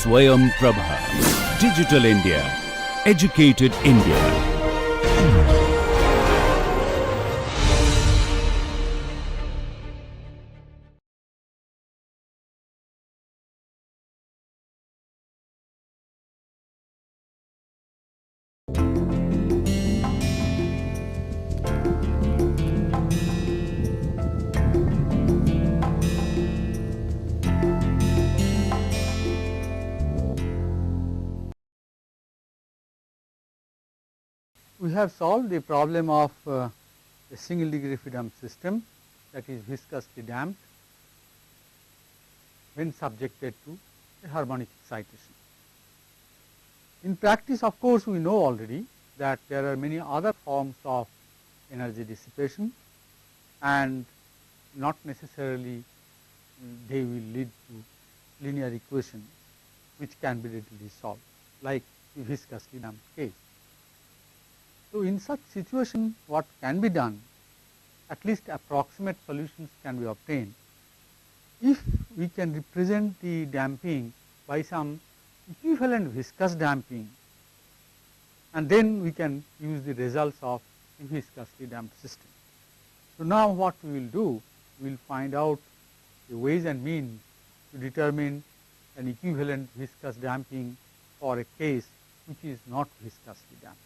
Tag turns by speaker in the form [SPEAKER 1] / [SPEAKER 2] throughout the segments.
[SPEAKER 1] Swayam Prabha. Digital India. Educated India.
[SPEAKER 2] We have solved the problem of a single degree freedom system, that is viscously damped when subjected to a harmonic excitation. In practice, of course, we know already that there are many other forms of energy dissipation, and not necessarily they will lead to linear equations which can be readily solved, like the viscously damped case. So, in such situation, what can be done, at least approximate solutions can be obtained if we can represent the damping by some equivalent viscous damping, and then we can use the results of a viscously damped system. So, now what we will do, we will find out the ways and means to determine an equivalent viscous damping for a case which is not viscously damped.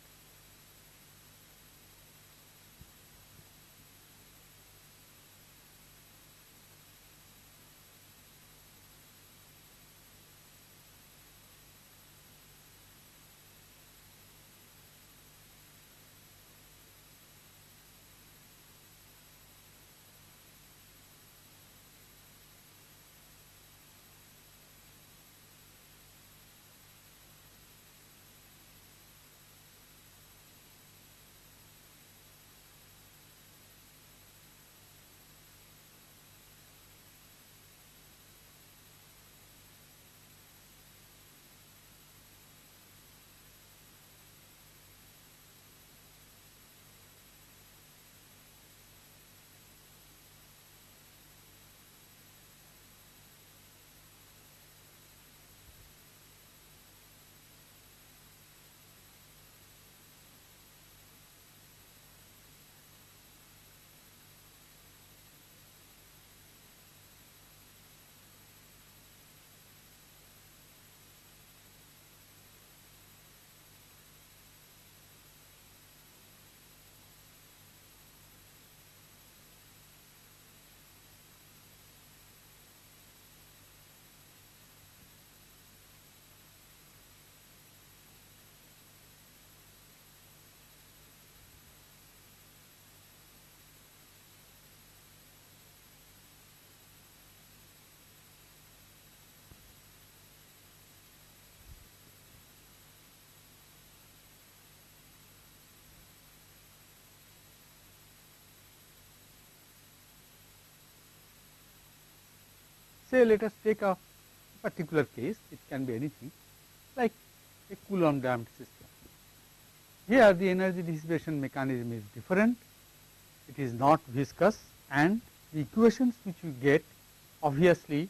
[SPEAKER 2] Say, let us take a particular case, it can be anything, like a Coulomb damped system. Here the energy dissipation mechanism is different, it is not viscous, and the equations which we get, obviously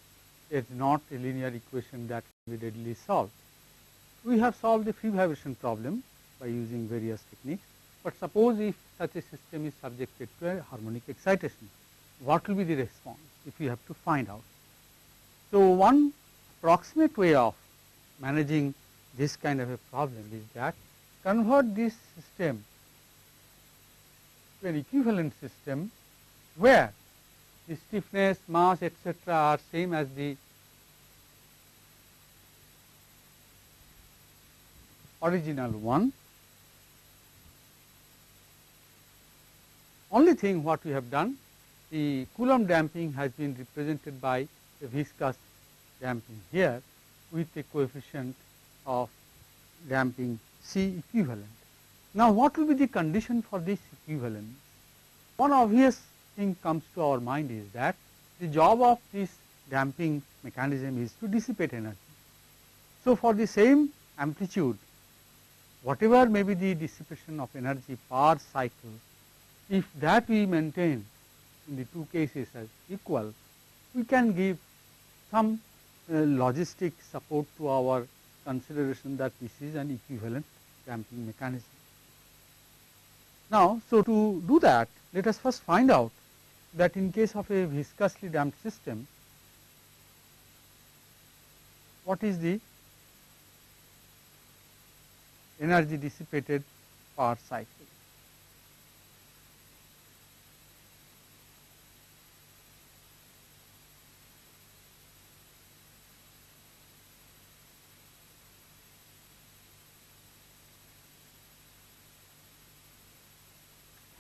[SPEAKER 2] it is not a linear equation that can be readily solved. We have solved the free vibration problem by using various techniques, but suppose if such a system is subjected to a harmonic excitation, what will be the response if we have to find out? So, one approximate way of managing this kind of a problem is that convert this system to an equivalent system where the stiffness, mass, etc. are same as the original one. Only thing what we have done, the Coulomb damping has been represented by a viscous damping here with a coefficient of damping C equivalent. Now, what will be the condition for this equivalence? One obvious thing comes to our mind is that the job of this damping mechanism is to dissipate energy. So, for the same amplitude, whatever may be the dissipation of energy per cycle, if that we maintain in the two cases as equal, we can give some logistic support to our consideration that this is an equivalent damping mechanism. Now, so to do that, let us first find out that in case of a viscously damped system, what is the energy dissipated per cycle.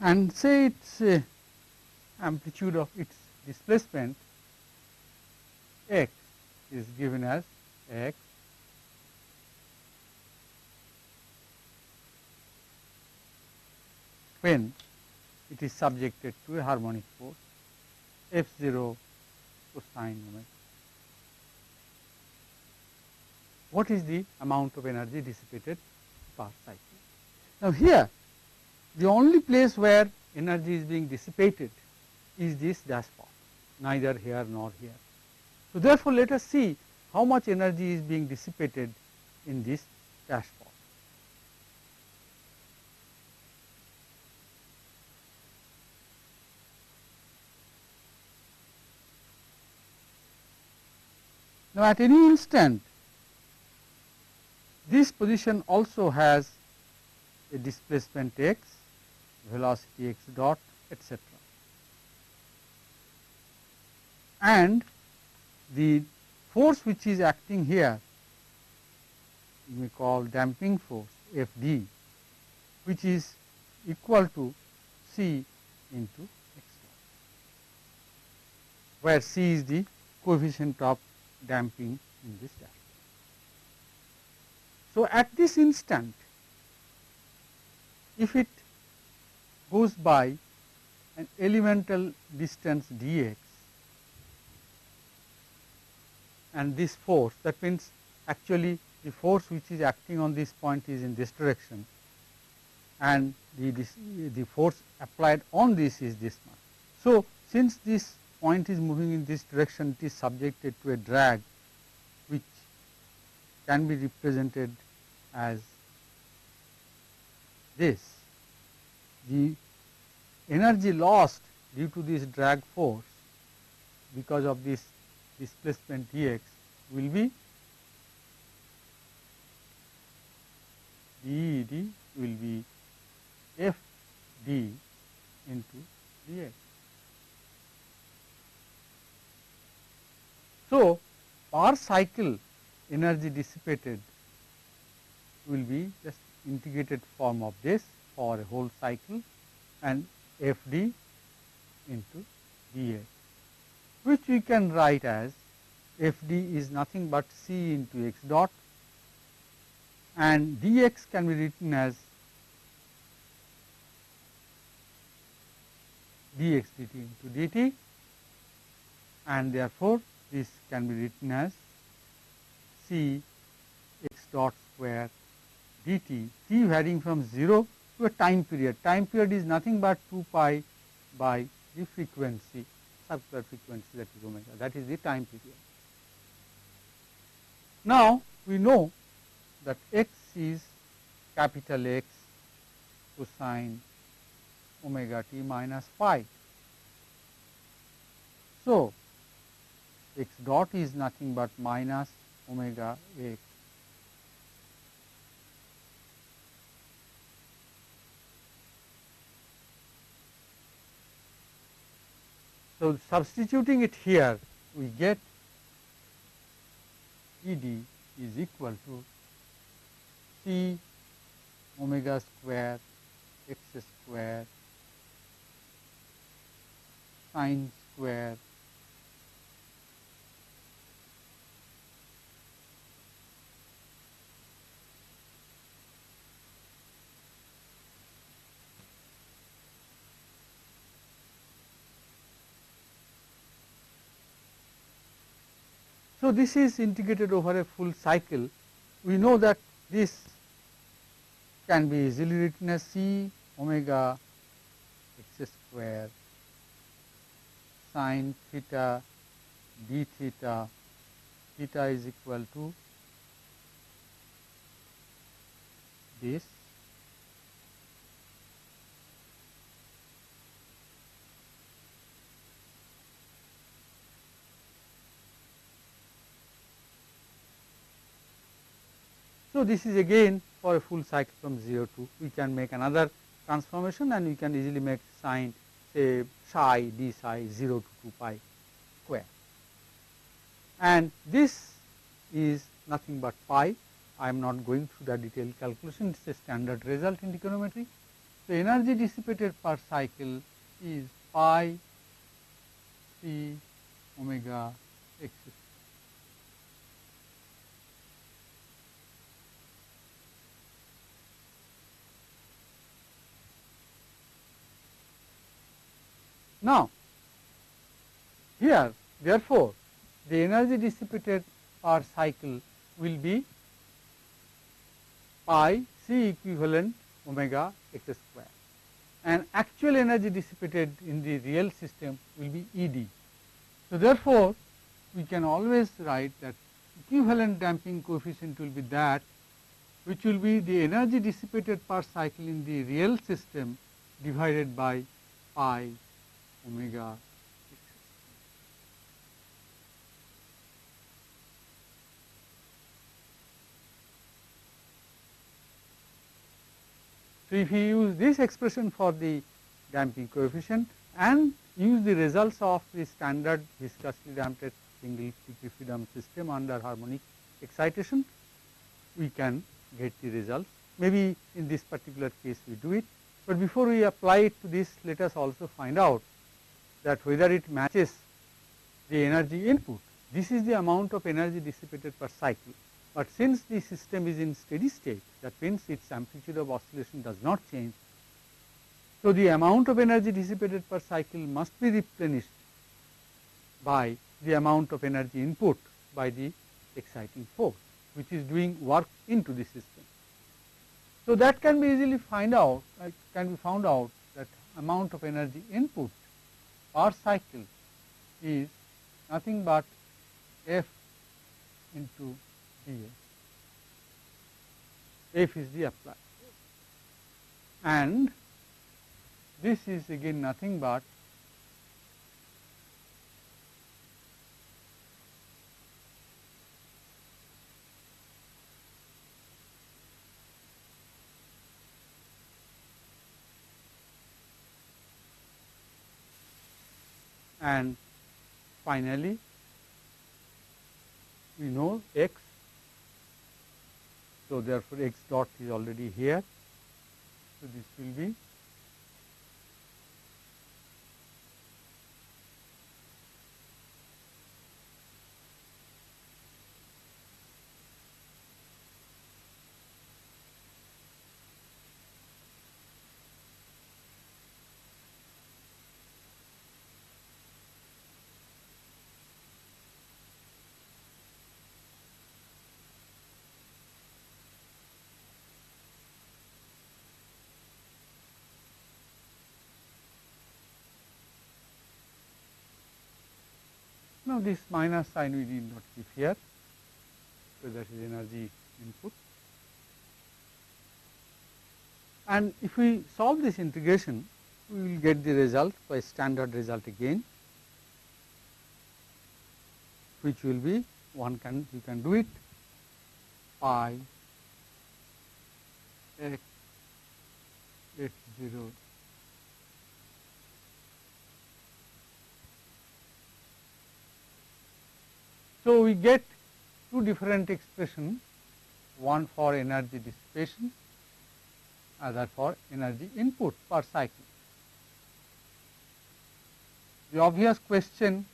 [SPEAKER 2] And say its amplitude of its displacement x is given as x when it is subjected to a harmonic force F0 cosine omega. What is the amount of energy dissipated per cycle? Now, here the only place where energy is being dissipated is this dash part, neither here nor here. So, therefore, let us see how much energy is being dissipated in this dash part. Now, at any instant, this position also has a displacement x, velocity x dot, etc. And the force which is acting here, we may call damping force F d, which is equal to C into x dot, where C is the coefficient of damping in this dash. So, at this instant, if it goes by an elemental distance dx and this force, that means actually the force which is acting on this point is in this direction and the force applied on this is this much. So, since this point is moving in this direction, it is subjected to a drag which can be represented as this. The energy lost due to this drag force because of this displacement dx will be dEd will be F d into dx. So, per cycle energy dissipated will be just integrated form of this for a whole cycle and F d into dx, which we can write as F d is nothing but C into x dot and dx can be written as dx dt into dt, and therefore, this can be written as C x dot square dt, t varying from 0 to a time period. Time period is nothing but 2 pi by the frequency, circular frequency, that is omega, that is the time period. Now, we know that x is capital X cosine omega t minus phi. So, x dot is nothing but minus omega x So, substituting it here, we get Ed is equal to C omega square x square sine square So, this is integrated over a full cycle. We know that this can be easily written as C omega x square sine theta d theta theta is equal to this So, this is again for a full cycle from 0 to, we can make another transformation and we can easily make sine say psi d psi 0 to 2 pi square. And this is nothing but pi. I am not going through the detailed calculation, it is a standard result in trigonometry. The energy dissipated per cycle is pi c omega x square. Now, here therefore, the energy dissipated per cycle will be pi C equivalent omega x square, and actual energy dissipated in the real system will be E d. So, therefore, we can always write that equivalent damping coefficient will be that which will be the energy dissipated per cycle in the real system divided by pi omega x. So, if you use this expression for the damping coefficient and use the results of the standard viscously damped single degree freedom system under harmonic excitation, we can get the results. Maybe in this particular case we do it, but before we apply it to this, let us also find out that whether it matches the energy input. This is the amount of energy dissipated per cycle, but since the system is in steady state, that means its amplitude of oscillation does not change. So, the amount of energy dissipated per cycle must be replenished by the amount of energy input by the exciting force, which is doing work into the system. So, that can be easily found out that amount of energy input per cycle is nothing but F into dS. F is the applied force, and this is again nothing but and finally, we know x. So, therefore, x dot is already here. So, this will be now this minus sign we need not keep here. So, that is energy input. And if we solve this integration, we will get the result by standard result again, which will be you can do it pi x x 0 So, we get two different expressions, one for energy dissipation, other for energy input per cycle. The obvious question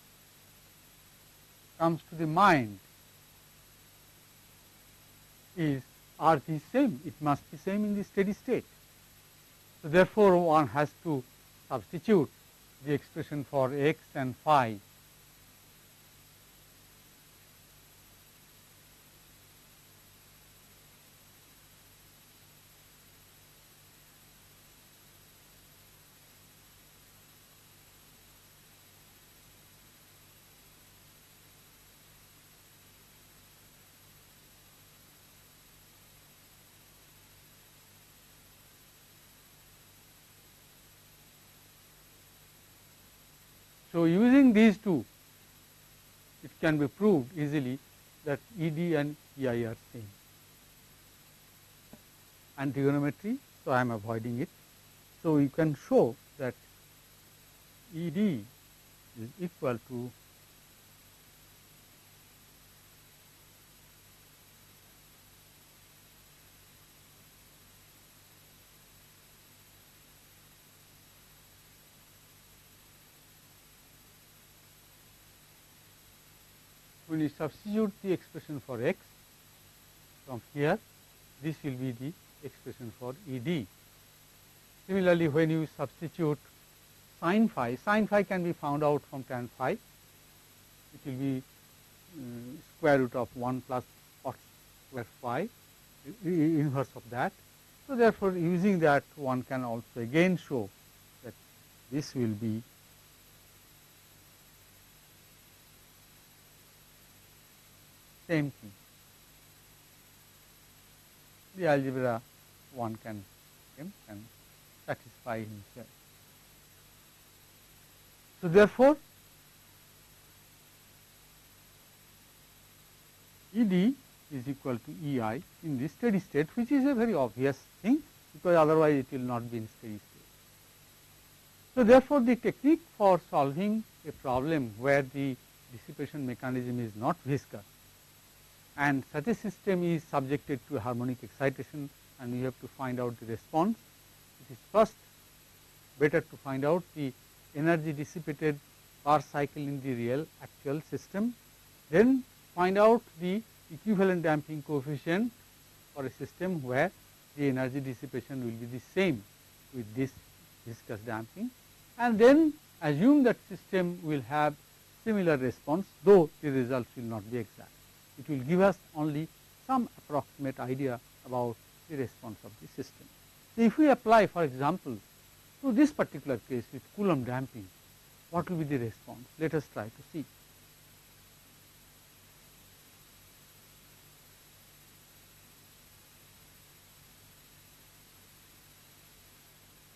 [SPEAKER 2] comes to the mind is, are these same? It must be same in the steady state. So, therefore, one has to substitute the expression for x and phi . So, using these two, it can be proved easily that E d and E I are same, and trigonometry. So, I am avoiding it. So, you can show that E d is equal to when you substitute the expression for x from here, this will be the expression for E d. Similarly, when you substitute sin phi can be found out from tan phi. It will be square root of 1 plus cos square phi, inverse of that. So, therefore, using that one can also again show that this will be same thing. The algebra one can satisfy himself. So, therefore, E d is equal to E I in this steady state, which is a very obvious thing, because otherwise it will not be in steady state. So, therefore, the technique for solving a problem where the dissipation mechanism is not viscous and such a system is subjected to harmonic excitation and we have to find out the response, it is first better to find out the energy dissipated per cycle in the real actual system, then find out the equivalent damping coefficient for a system where the energy dissipation will be the same with this viscous damping, and then assume that system will have similar response, though the results will not be exact. It will give us only some approximate idea about the response of the system. So, if we apply, for example, to this particular case with Coulomb damping, what will be the response? Let us try to see.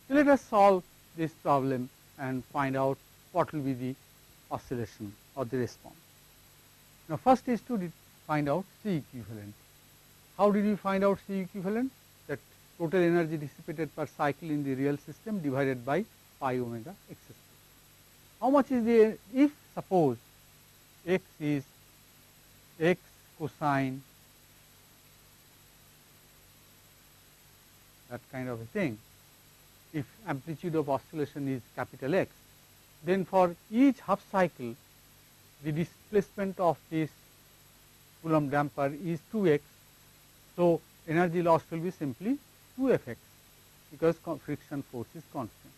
[SPEAKER 2] So, let us solve this problem and find out what will be the oscillation or the response. Now, first is to find out C equivalent. How did we find out C equivalent? That total energy dissipated per cycle in the real system divided by pi omega x square. How much is the, if suppose x is x cosine that kind of a thing, if amplitude of oscillation is capital X, then for each half cycle the displacement of this Coulomb damper is 2x. So, energy loss will be simply 2Fx because friction force is constant.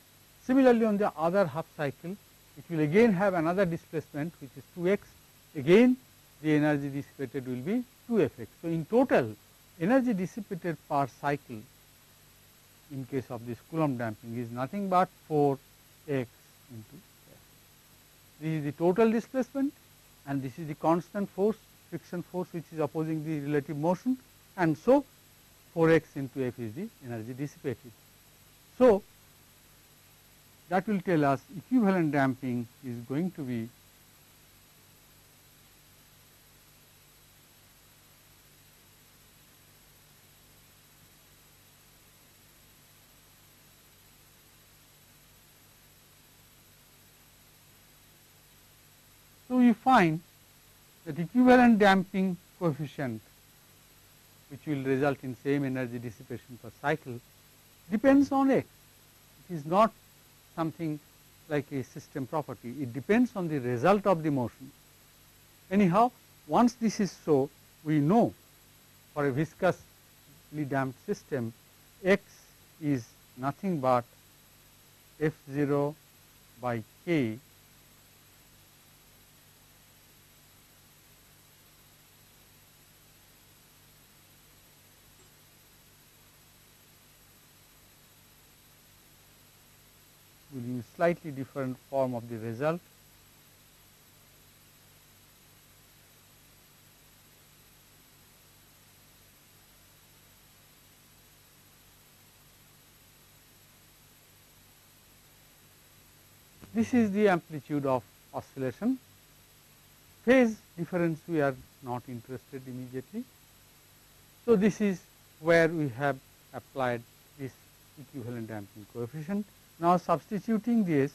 [SPEAKER 2] Similarly, on the other half cycle it will again have another displacement which is 2x, again the energy dissipated will be 2Fx. So, in total energy dissipated per cycle in case of this Coulomb damping is nothing but 4x into f. This is the total displacement and this is the constant force, friction force, which is opposing the relative motion, and so 4x into f is the energy dissipated. So, that will tell us equivalent damping is going to be so you find that equivalent damping coefficient, which will result in same energy dissipation per cycle, depends on x. It is not something like a system property, it depends on the result of the motion. Anyhow, once this is so, we know for a viscously damped system, x is nothing but F0 by k will use slightly different form of the result. This is the amplitude of oscillation. Phase difference we are not interested immediately. So, this is where we have applied this equivalent damping coefficient. Now, substituting this,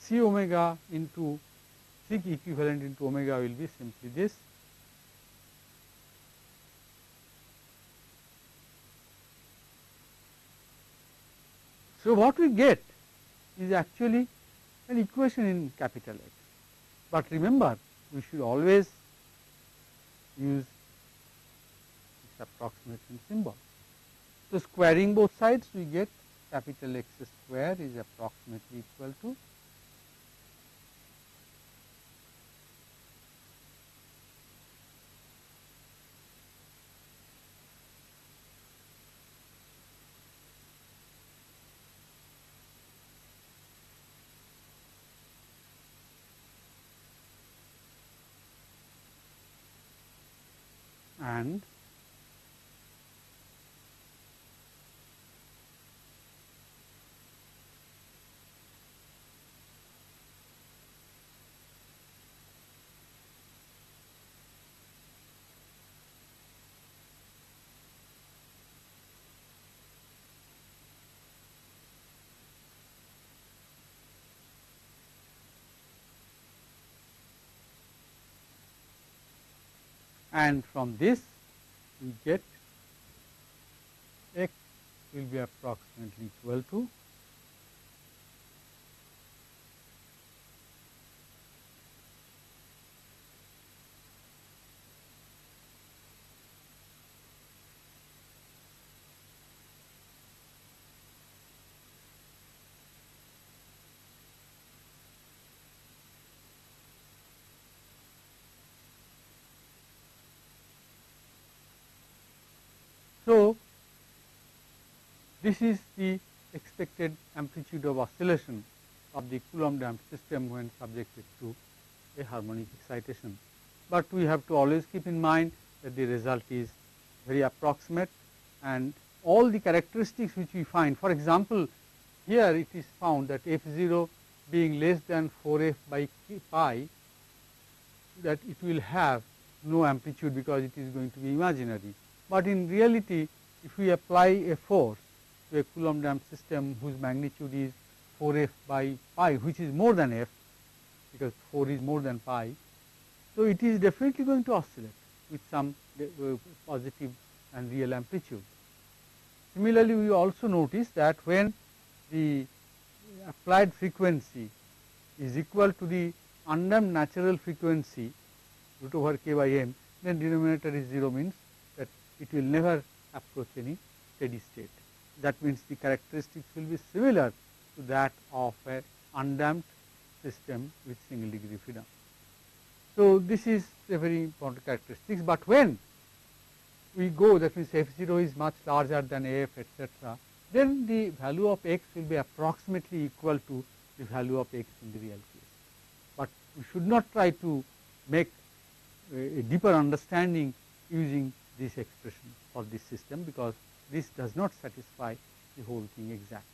[SPEAKER 2] C omega into sig equivalent into omega will be simply this. So, what we get is actually an equation in capital X, but remember we should always use this approximation symbol. So, squaring both sides we get capital X square is approximately equal to and from this we get X will be approximately equal to So, this is the expected amplitude of oscillation of the Coulomb damped system when subjected to a harmonic excitation, but we have to always keep in mind that the result is very approximate and all the characteristics which we find. For example, here it is found that f0 being less than 4f by pi, that it will have no amplitude because it is going to be imaginary. But in reality, if we apply a force to a Coulomb damped system whose magnitude is 4f by pi, which is more than f, because 4 is more than pi, so it is definitely going to oscillate with some positive and real amplitude. Similarly, we also notice that when the applied frequency is equal to the undamped natural frequency root over k by m, then denominator is 0, means that it will never approach any steady state. That means the characteristics will be similar to that of an undamped system with single degree freedom. So, this is a very important characteristics, but when we go, that means f0 is much larger than f, etc., then the value of x will be approximately equal to the value of x in the real case. But we should not try to make a deeper understanding using this expression for this system, because this does not satisfy the whole thing exactly.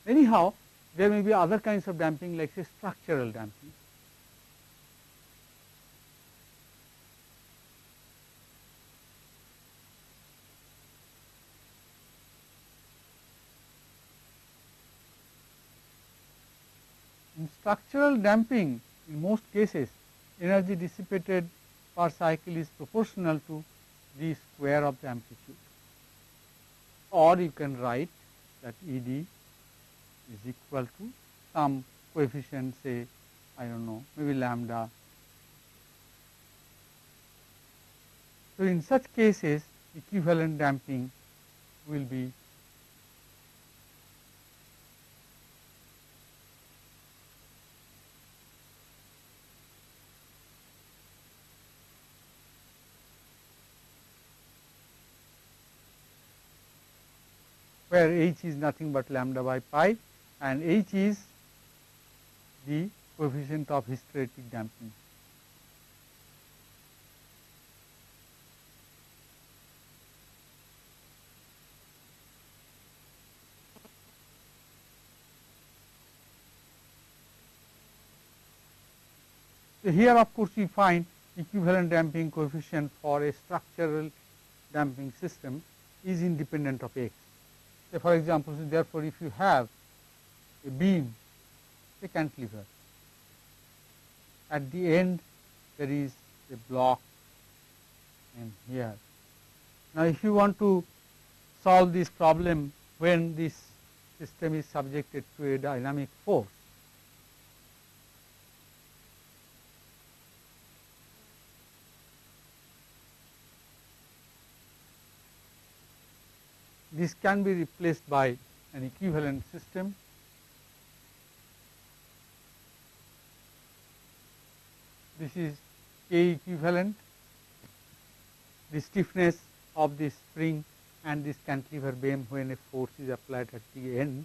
[SPEAKER 2] Anyhow, there may be other kinds of damping, like say structural damping. In structural damping, in most cases, energy dissipated per cycle is proportional to the square of the amplitude, or you can write that Ed is equal to some coefficient, say I do not know, maybe lambda. So, in such cases equivalent damping will be where h is nothing but lambda by pi, and h is the coefficient of hysteretic damping. So, here of course, we find equivalent damping coefficient for a structural damping system is independent of x. So, for example, so therefore, if you have a beam, a cantilever, at the end there is a block and here. Now, if you want to solve this problem when this system is subjected to a dynamic force, this can be replaced by an equivalent system. This is K equivalent. The stiffness of the spring and this cantilever beam when a force is applied at the end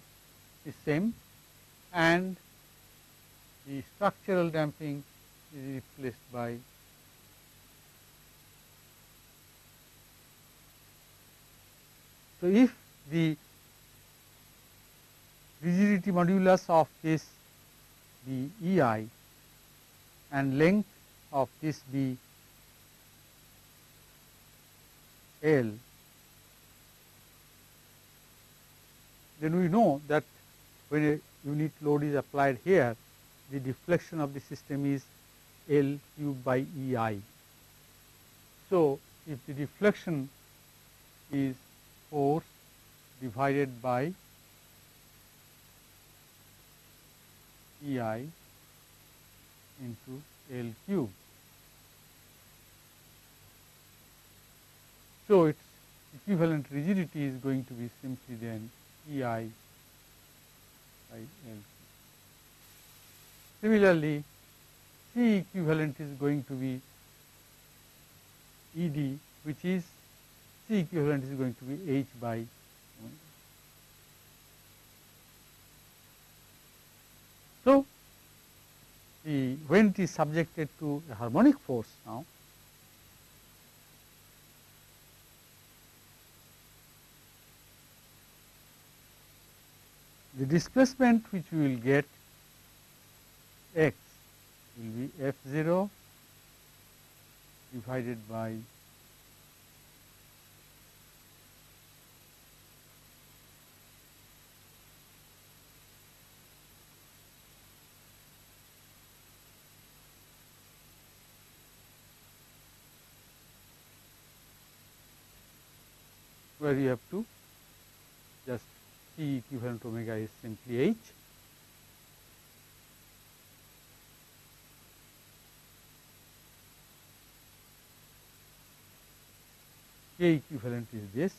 [SPEAKER 2] is same, and the structural damping is replaced by so if the rigidity modulus of this be EI and length of this be L, then we know that when a unit load is applied here, the deflection of the system is L cube by EI. So, if the deflection is force divided by EI into L cube. So, its equivalent rigidity is going to be simply then EI by L cube. Similarly, C equivalent is going to be ED, which is C equivalent is going to be H by omega. So, when it is subjected to a harmonic force now, the displacement which we will get x will be F0 divided by where you have to just C equivalent omega is simply H. K equivalent is this.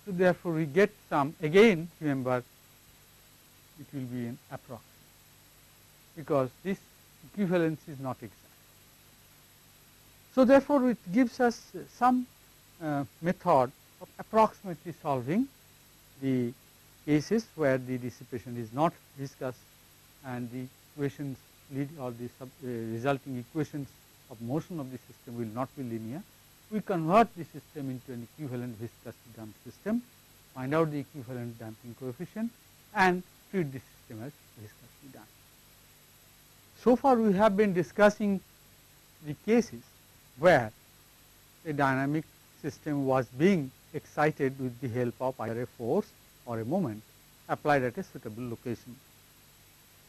[SPEAKER 2] So, therefore, we get some, again remember it will be an approximate, because this equivalence is not exact. So, therefore, it gives us some method of approximately solving the cases where the dissipation is not viscous and the equations lead or the resulting equations of motion of the system will not be linear. We convert the system into an equivalent viscous damp system, find out the equivalent damping coefficient and treat the system as viscously damped. So far we have been discussing the cases where a dynamic system was being excited with the help of either a force or a moment applied at a suitable location.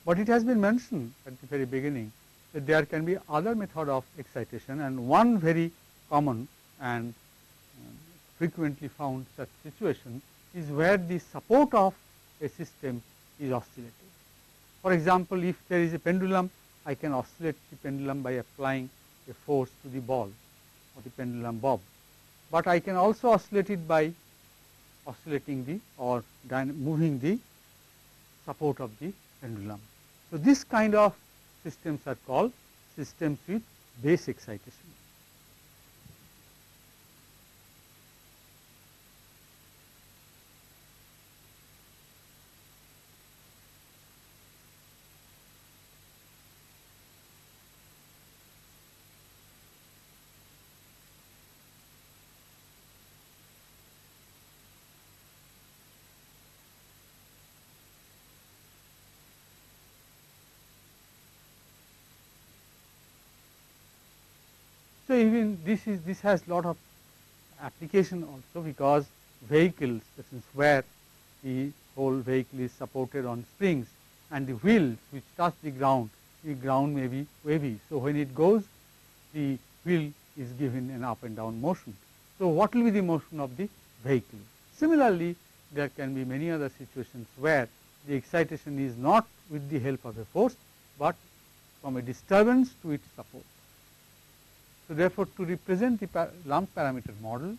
[SPEAKER 2] But it has been mentioned at the very beginning that there can be other method of excitation, and one very common and frequently found such situation is where the support of a system is oscillated. For example, if there is a pendulum, I can oscillate the pendulum by applying a force to the ball or the pendulum bob, but I can also oscillate it by oscillating the or moving the support of the pendulum. So, this kind of systems are called systems with base excitation. So, even this has lot of application also, because vehicles, that is where the whole vehicle is supported on springs and the wheels which touch the ground may be wavy. So, when it goes, the wheel is given an up and down motion. So, what will be the motion of the vehicle? Similarly, there can be many other situations where the excitation is not with the help of a force, but from a disturbance to its support. So, therefore, to represent the lump parameter model,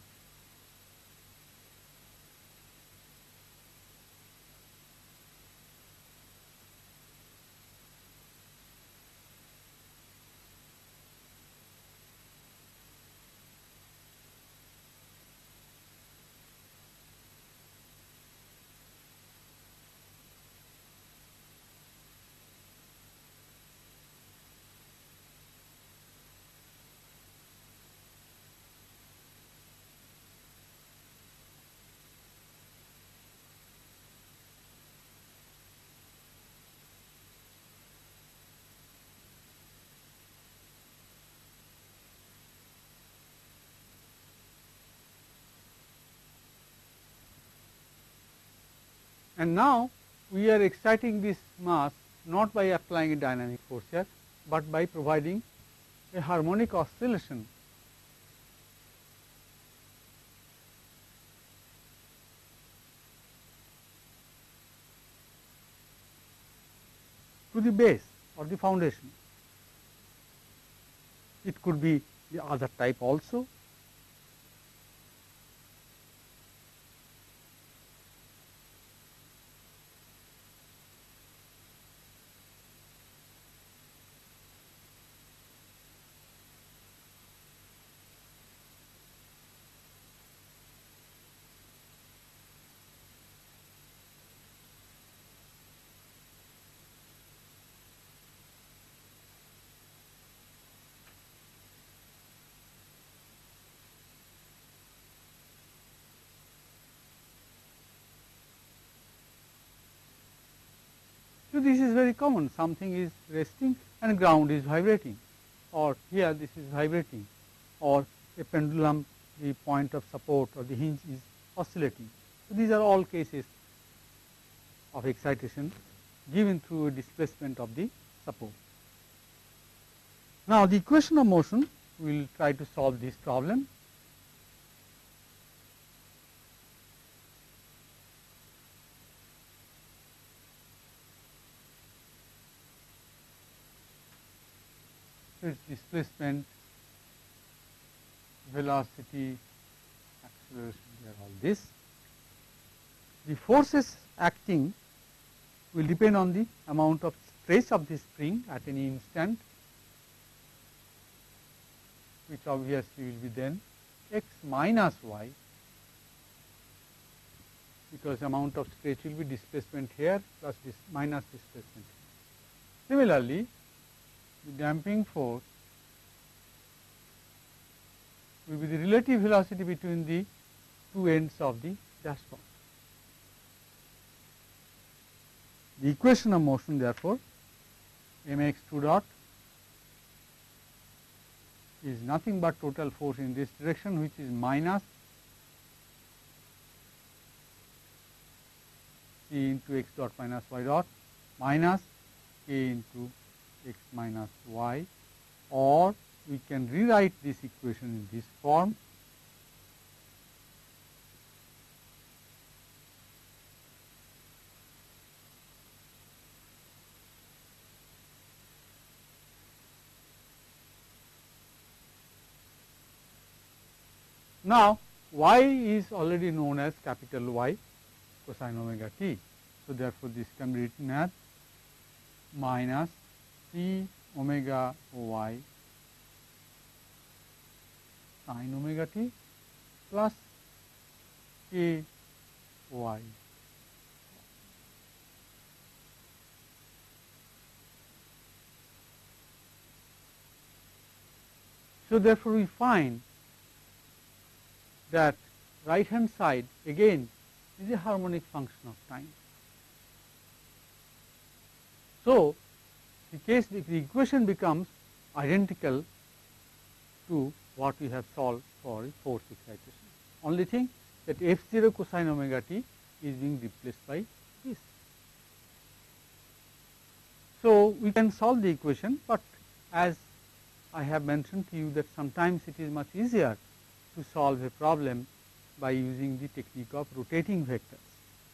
[SPEAKER 2] and now we are exciting this mass not by applying a dynamic force here, but by providing a harmonic oscillation to the base or the foundation. It could be the other type also. So, this is very common, something is resting and ground is vibrating, or here this is vibrating, or a pendulum, the point of support or the hinge is oscillating. So, these are all cases of excitation given through a displacement of the support. Now, the equation of motion, we will try to solve this problem. Its displacement, velocity, acceleration, they are all this. The forces acting will depend on the amount of stress of the spring at any instant, which obviously will be then x minus y, because amount of stretch will be displacement here plus this minus displacement here. Similarly, the damping force will be the relative velocity between the two ends of the dashpot. The equation of motion, therefore, mx2 dot is nothing but total force in this direction, which is minus c into x dot minus y dot minus k into x minus y, or we can rewrite this equation in this form. Now, y is already known as capital Y cosine omega t. So, therefore, this can be written as minus c omega y sin omega t plus k y. So, therefore, we find that right hand side again is a harmonic function of time. So, the equation becomes identical to what we have solved for force excitation. Only thing that f0 cosine omega t is being replaced by this. So, we can solve the equation, but as I have mentioned to you that sometimes it is much easier to solve a problem by using the technique of rotating vectors.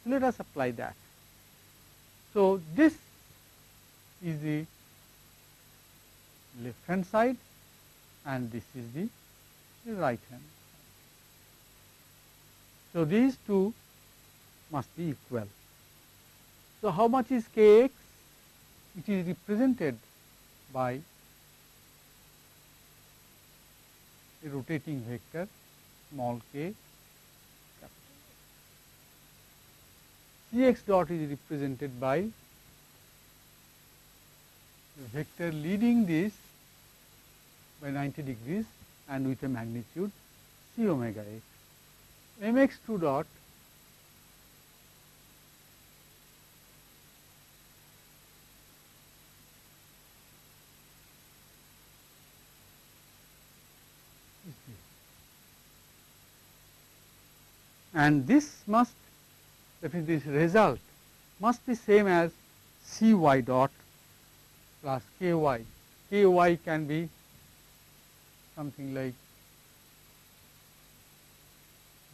[SPEAKER 2] So, let us apply that. So, this is the left hand side and this is the right hand side. So, these two must be equal. So, how much is kx? It is represented by a rotating vector small k capital X. Cx dot is represented by a vector leading this by 90 degrees and with a magnitude c omega x. Mx2 dot is this. And this must, that is this result must be same as cy dot plus ky. Ky can be something like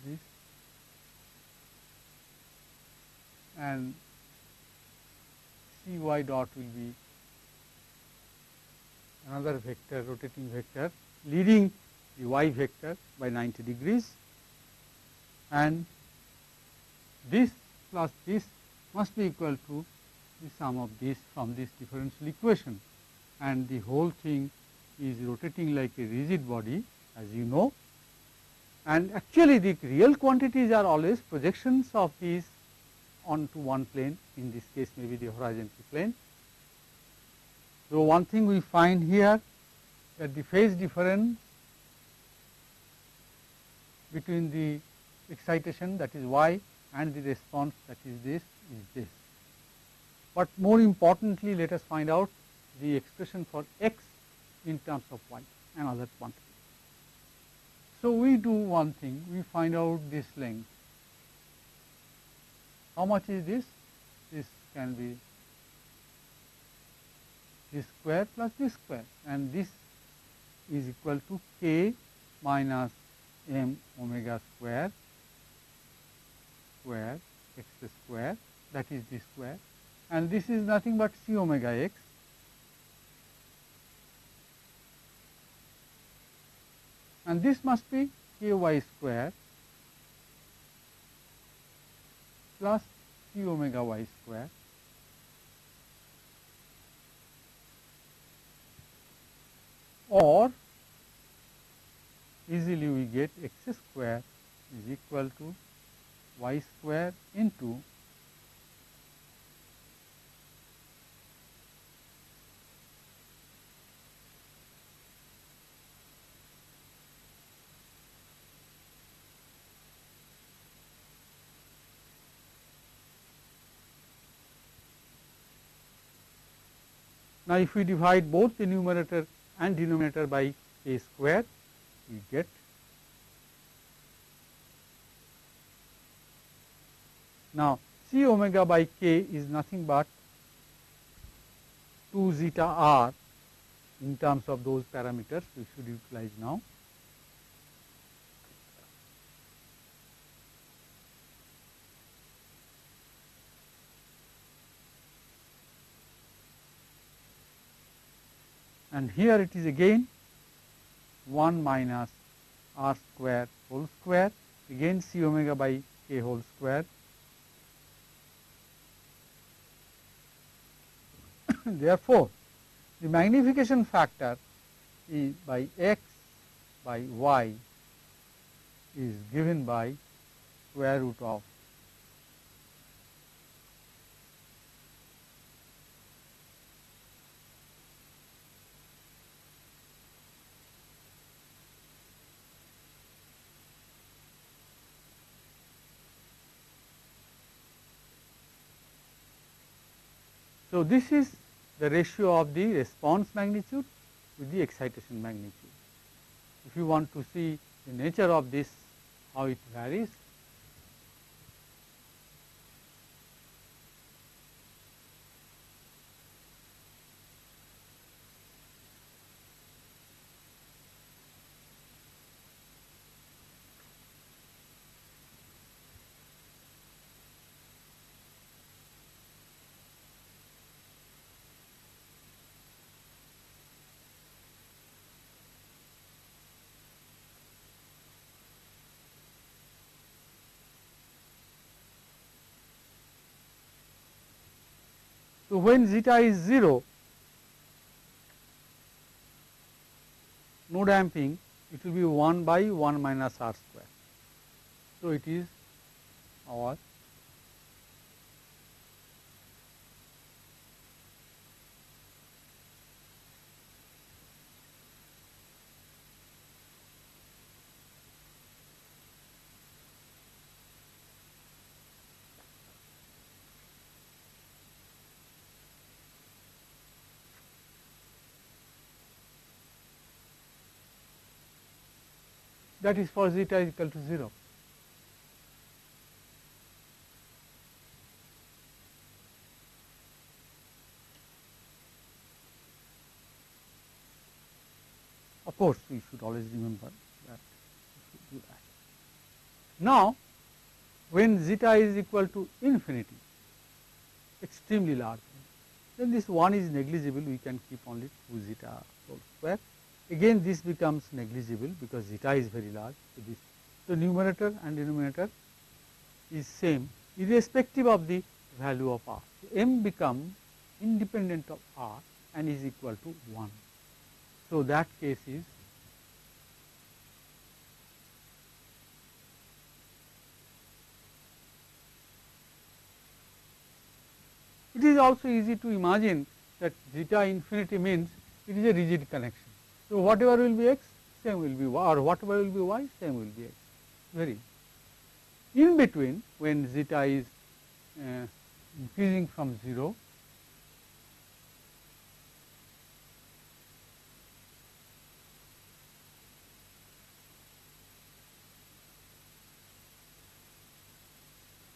[SPEAKER 2] this and cy dot will be another vector, rotating vector leading the y vector by 90 degrees, and this plus this must be equal to the sum of this from this differential equation, and the whole thing is rotating like a rigid body, as you know. And actually the real quantities are always projections of these onto one plane, in this case maybe the horizontal plane. So, one thing we find here that the phase difference between the excitation, that is y, and the response, that is this, is this. But more importantly, let us find out the expression for x in terms of y and other quantities. So, we do one thing, we find out this length. How much is this? This can be this square plus this square, and this is equal to k minus m omega square x square, that is this square, and this is nothing but c omega x. And this must be ky square plus c omega y square or easily we get x square is equal to y square into now, if we divide both the numerator and denominator by k square, we get now c omega by k is nothing but 2 zeta r in terms of those parameters we should utilize now. And here it is again 1 minus r square whole square, again c omega by k whole square. Therefore, the magnification factor is by x by y is given by square root of so, this is the ratio of the response magnitude with the excitation magnitude. if you want to see the nature of this, how it varies. So, when zeta is 0, no damping, it will be 1 by 1 minus r square. So, it is our that is for zeta is equal to 0. Of course, we should always remember that we should do that. Now, when zeta is equal to infinity, extremely large, then this 1 is negligible, we can keep only 2 zeta whole square. Again this becomes negligible because zeta is very large. So, numerator and denominator is same irrespective of the value of r. So, m becomes independent of r and is equal to 1. So, that case is it is also easy to imagine that zeta infinity means it is a rigid connection. So, whatever will be x, same will be y, or whatever will be y, same will be x, very. In between, when zeta is increasing from 0,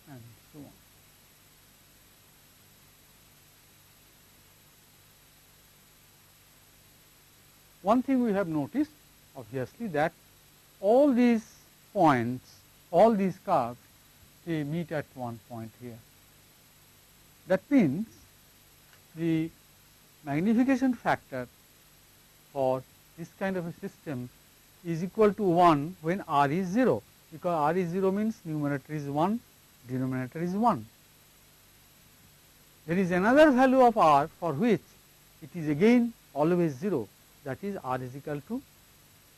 [SPEAKER 2] and so on. One thing we have noticed obviously that all these points, all these curves, they meet at one point here. That means the magnification factor for this kind of a system is equal to 1 when r is 0, because r is 0 means numerator is 1, denominator is 1. There is another value of r for which it is again always 0, that is r is equal to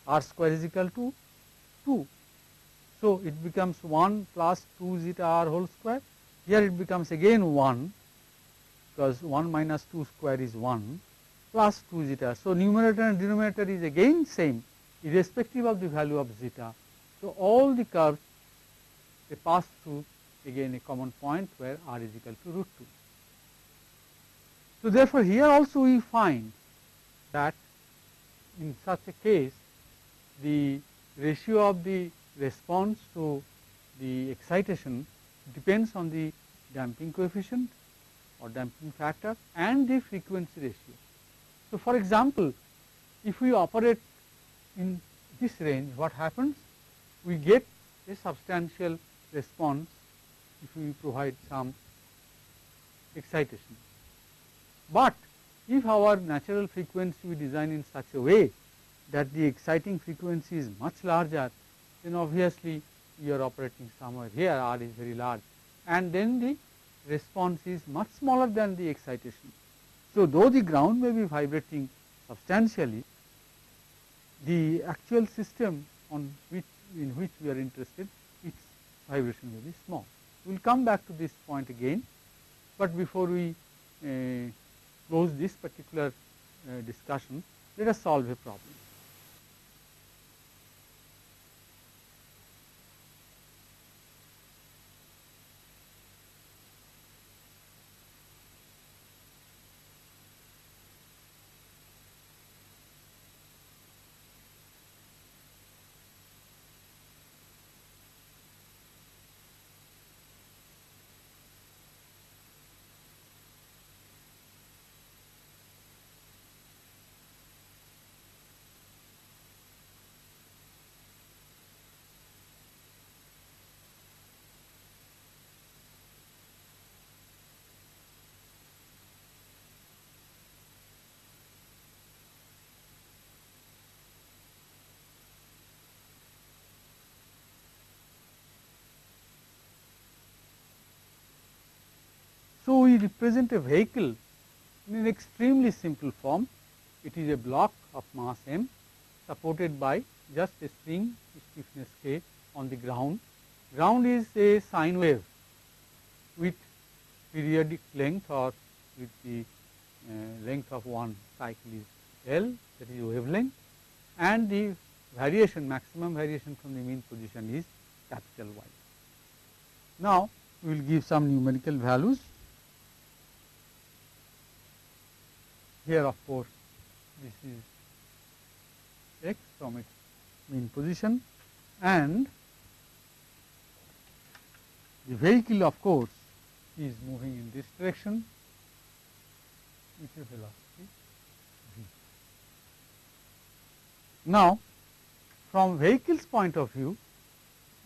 [SPEAKER 2] r square is equal to 2. So, it becomes 1 plus 2 zeta r whole square. Here it becomes again 1, because 1 minus 2 square is 1 plus 2 zeta. So, numerator and denominator is again same irrespective of the value of zeta. So, all the curves they pass through again a common point where r is equal to root 2. So, therefore, here also we find that in such a case the ratio of the response to the excitation depends on the damping coefficient or damping factor and the frequency ratio. So, for example, if we operate in this range, what happens? We get a substantial response if we provide some excitation. But if our natural frequency we design in such a way that the exciting frequency is much larger, then obviously you are operating somewhere here, r is very large, and then the response is much smaller than the excitation. So, though the ground may be vibrating substantially, the actual system on which in which we are interested, its vibration will be small. We will come back to this point again, but before we close this particular discussion, let us solve a problem. So, we represent a vehicle in an extremely simple form. It is a block of mass m supported by just a spring stiffness k on the ground. Ground is a sine wave with periodic length, or with the length of one cycle is L, that is wavelength, and the variation, maximum variation from the mean position is capital Y. Now, we will give some numerical values. Here of course, this is x from its mean position, and the vehicle of course is moving in this direction with a velocity v. Now, from vehicle's point of view,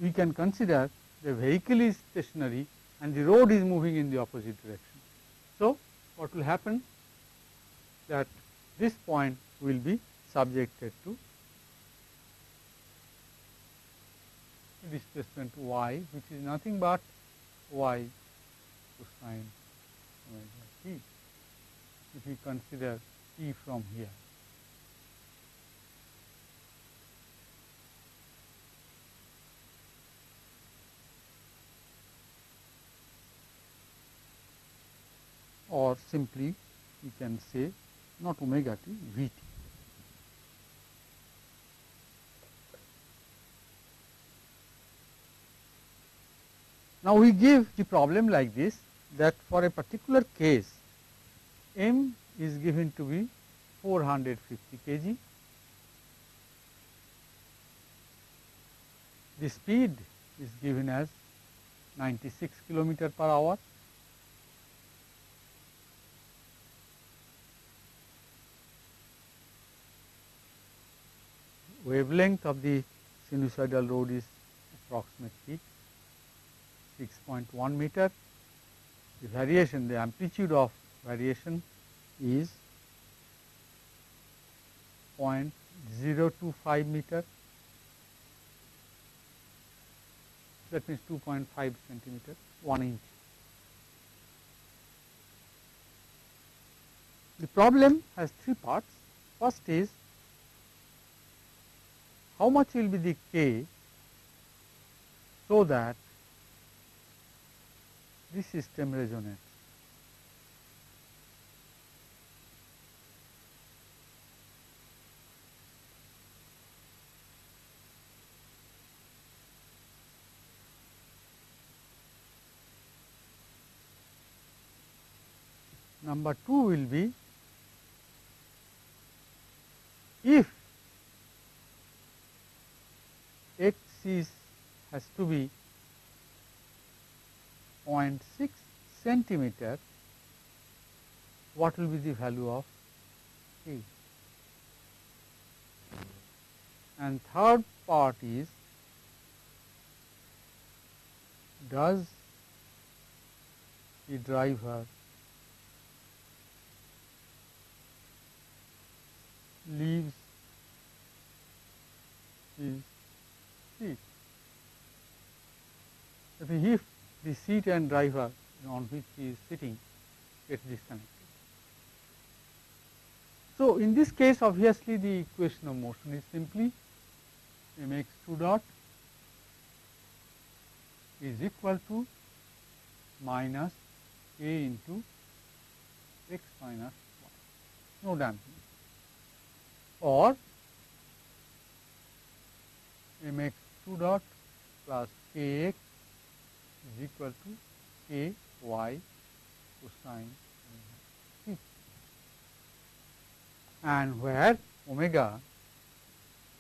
[SPEAKER 2] we can consider the vehicle is stationary and the road is moving in the opposite direction. So, what will happen, that this point will be subjected to displacement y, which is nothing but y cosine omega t, if we consider t from here. Or simply we can say not omega t, v t. Now, we give the problem like this, that for a particular case m is given to be 450 kg, the speed is given as 96 kilometer per hour, wavelength of the sinusoidal road is approximately 6.1 meter. The variation, the amplitude of variation is 0.025 meter, that means 2.5 centimeter, 1 inch. The problem has three parts. First is, how much will be the k so that this system resonates. Number 2 will be, if x has to be 0.6 centimeter, what will be the value of k? And third part is, does the driver leaves his seat? If the seat and driver on which he is sitting gets disconnected. So, in this case obviously the equation of motion is simply mx2 dot is equal to minus a into x minus y, no damping, or mx2 dot plus kx is equal to k y cosine omega t. And where omega,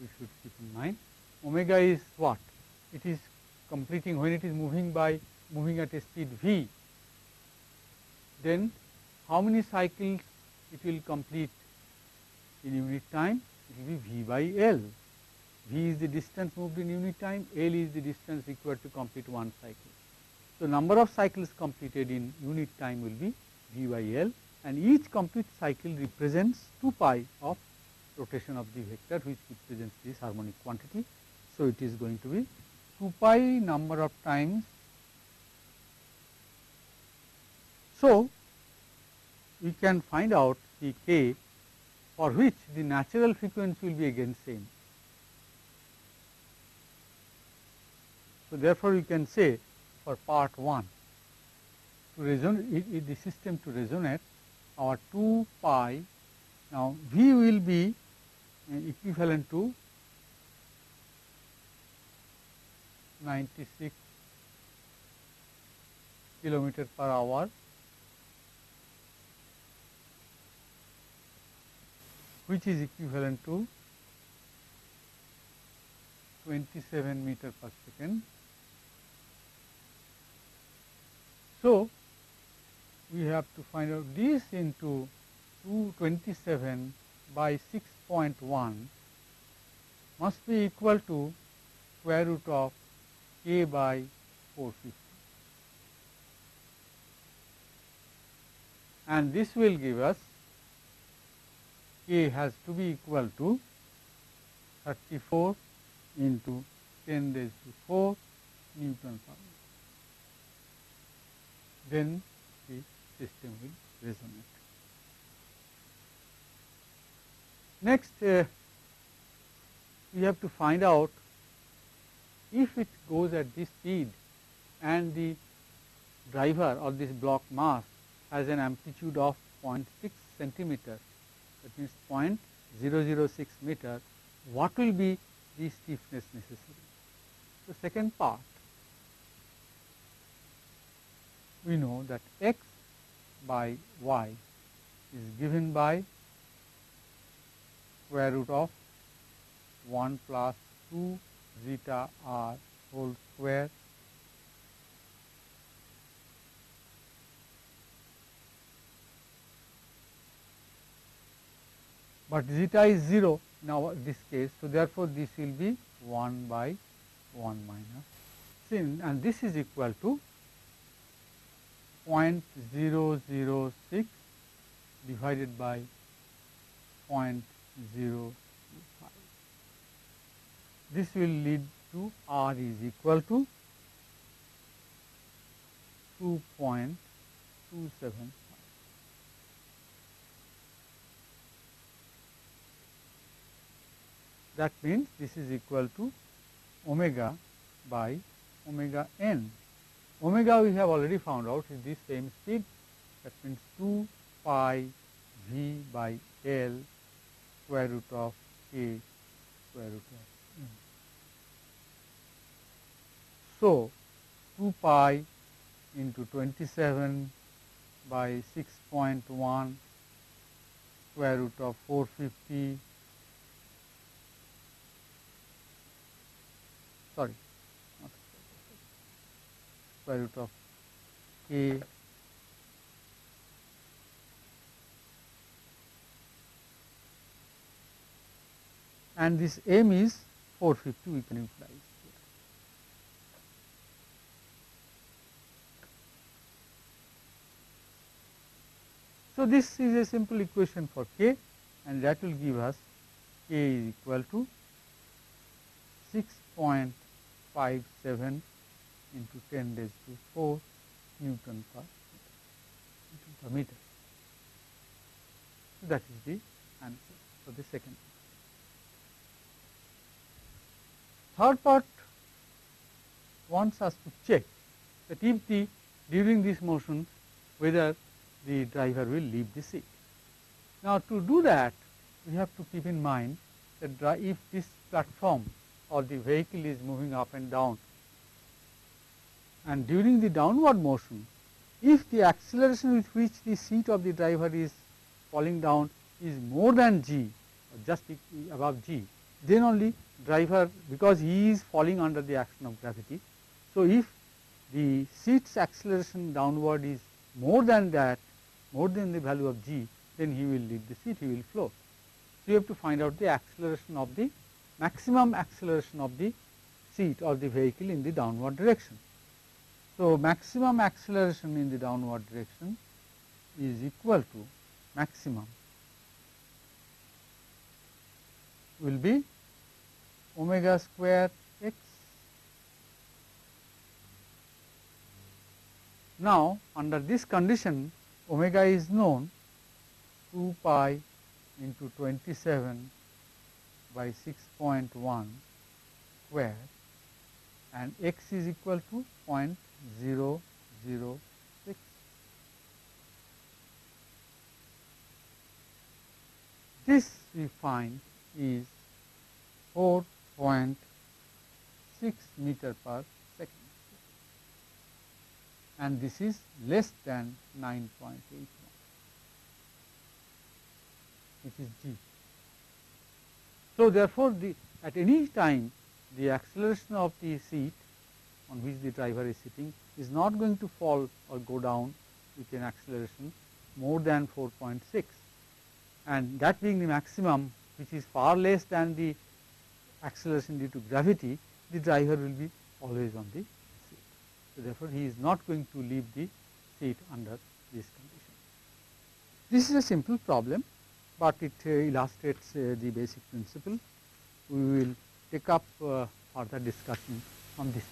[SPEAKER 2] we should keep in mind, omega is what? It is completing, when it is moving at a speed v, then how many cycles it will complete in unit time? It will be v by L. V is the distance moved in unit time, L is the distance required to complete one cycle. So, number of cycles completed in unit time will be v by L, and each complete cycle represents 2 pi of rotation of the vector, which represents this harmonic quantity. So, it is going to be 2 pi number of times So, we can find out the k for which the natural frequency will be again same. So, therefore, we can say for part 1 to resonate the system to resonate, our 2 pi, now V will be equivalent to 96 kilometer per hour, which is equivalent to 27 meter per second. So, we have to find out this into 227 by 6.1 must be equal to square root of k by 450, and this will give us k has to be equal to 34 into 10 raised to 4 Newton per meter. Then the system will resonate. Next, we have to find out if it goes at this speed and the driver or this block mass has an amplitude of 0.6 centimeter, that means 0.006 meter, what will be the stiffness necessary? The second part, we know that x by y is given by square root of 1 plus 2 zeta r whole square but zeta is 0 in this case. So, therefore, this will be 1 by 1 minus sin, and this is equal to 0.006 divided by 0.025. This will lead to r is equal to 2.275. That means this is equal to omega by omega n. Omega we have already found out is this same speed, that means 2 pi v by L square root of k square root of n. So, 2 pi into 27 by 6.1 square root of 450, sorry, not square root of k and this m is 450, we can utilize here. So, this is a simple equation for k, and that will give us k is equal to 6.57 into 10 raised to 4 Newton per meter. So, that is the answer for the second part. Third part wants us to check that if the during this motion whether the driver will leave the seat. Now, to do that, we have to keep in mind that if this platform or the vehicle is moving up and down, and during the downward motion, if the acceleration with which the seat of the driver is falling down is more than g or just above g, then only driver, because he is falling under the action of gravity. So, if the seat's acceleration downward is more than that, more than the value of g, then he will leave the seat, he will float. So, you have to find out the acceleration of the maximum acceleration of the seat or the vehicle in the downward direction. So, maximum acceleration in the downward direction is equal to maximum will be omega square x Now, under this condition, omega is known, 2 pi into 27 by 6.1 square, and x is equal to 0.006. This we find is 4.6 meter per second, and this is less than 9.81, which is g. So, therefore, at any time the acceleration of the seat on which the driver is sitting is not going to fall or go down with an acceleration more than 4.6, and that being the maximum, which is far less than the acceleration due to gravity, the driver will be always on the seat. So, therefore, he is not going to leave the seat under this condition. This is a simple problem, but it illustrates the basic principle. We will take up further discussion on this.